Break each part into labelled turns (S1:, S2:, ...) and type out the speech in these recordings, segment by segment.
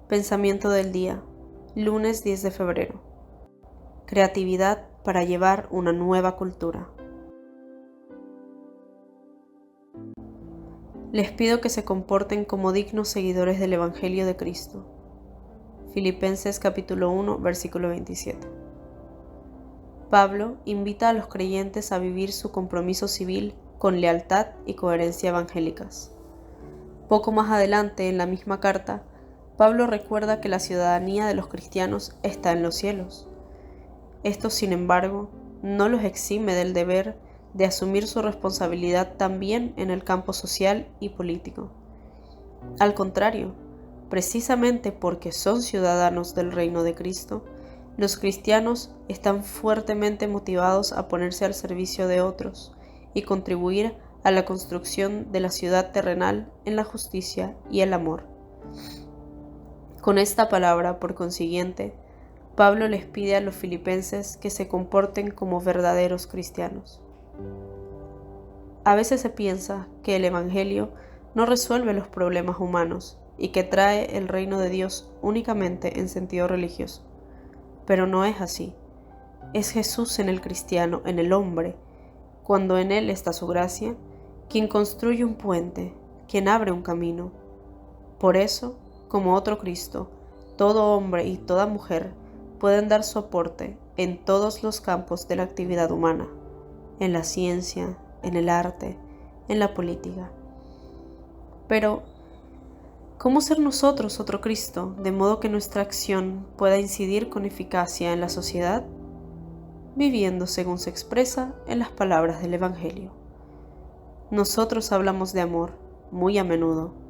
S1: Pensamiento del día, lunes 10 de febrero. Creatividad para llevar una nueva cultura. Les pido que se comporten como dignos seguidores del Evangelio de Cristo. Filipenses capítulo 1, versículo 27. Pablo invita a los creyentes a vivir su compromiso civil con lealtad y coherencia evangélicas. Poco más adelante, en la misma carta, Pablo recuerda que la ciudadanía de los cristianos está en los cielos. Esto, sin embargo, no los exime del deber de asumir su responsabilidad también en el campo social y político. Al contrario, precisamente porque son ciudadanos del reino de Cristo, los cristianos están fuertemente motivados a ponerse al servicio de otros y contribuir a la construcción de la ciudad terrenal en la justicia y el amor. Con esta palabra, por consiguiente, Pablo les pide a los filipenses que se comporten como verdaderos cristianos. A veces se piensa que el Evangelio no resuelve los problemas humanos y que trae el reino de Dios únicamente en sentido religioso. Pero no es así. Es Jesús en el cristiano, en el hombre, cuando en él está su gracia, quien construye un puente, quien abre un camino. Por eso, como otro Cristo, todo hombre y toda mujer pueden dar soporte en todos los campos de la actividad humana, en la ciencia, en el arte, en la política. Pero, ¿cómo ser nosotros otro Cristo, de modo que nuestra acción pueda incidir con eficacia en la sociedad? Viviendo según se expresa en las palabras del Evangelio. Nosotros hablamos de amor, muy a menudo,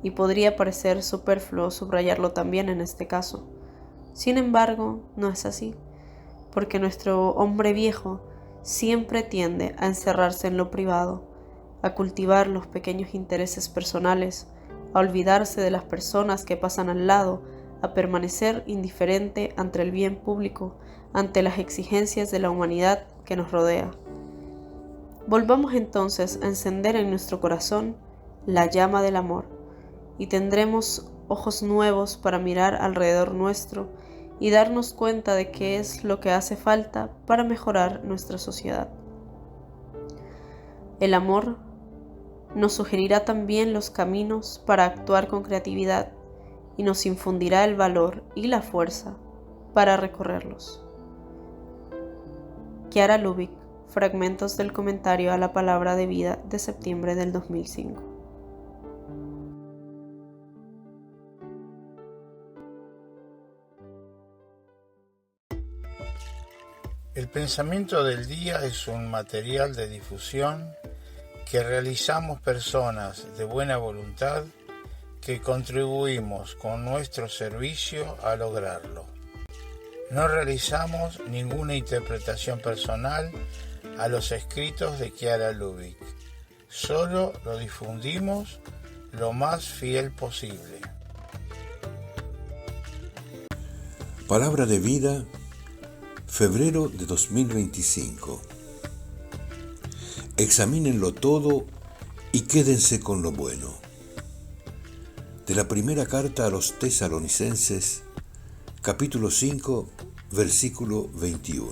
S1: y podría parecer superfluo subrayarlo también en este caso. Sin embargo, no es así, porque nuestro hombre viejo siempre tiende a encerrarse en lo privado, a cultivar los pequeños intereses personales, a olvidarse de las personas que pasan al lado, a permanecer indiferente ante el bien público, ante las exigencias de la humanidad que nos rodea. Volvamos entonces a encender en nuestro corazón la llama del amor, y tendremos ojos nuevos para mirar alrededor nuestro y darnos cuenta de qué es lo que hace falta para mejorar nuestra sociedad. El amor nos sugerirá también los caminos para actuar con creatividad y nos infundirá el valor y la fuerza para recorrerlos. Chiara Lubich, fragmentos del comentario a la Palabra de Vida de septiembre del 2005.
S2: El pensamiento del día es un material de difusión que realizamos personas de buena voluntad que contribuimos con nuestro servicio a lograrlo. No realizamos ninguna interpretación personal a los escritos de Chiara Lubich, solo lo difundimos lo más fiel posible.
S3: Palabra de Vida, febrero de 2025. Examínenlo todo y quédense con lo bueno. De la primera carta a los Tesalonicenses, capítulo 5, versículo 21.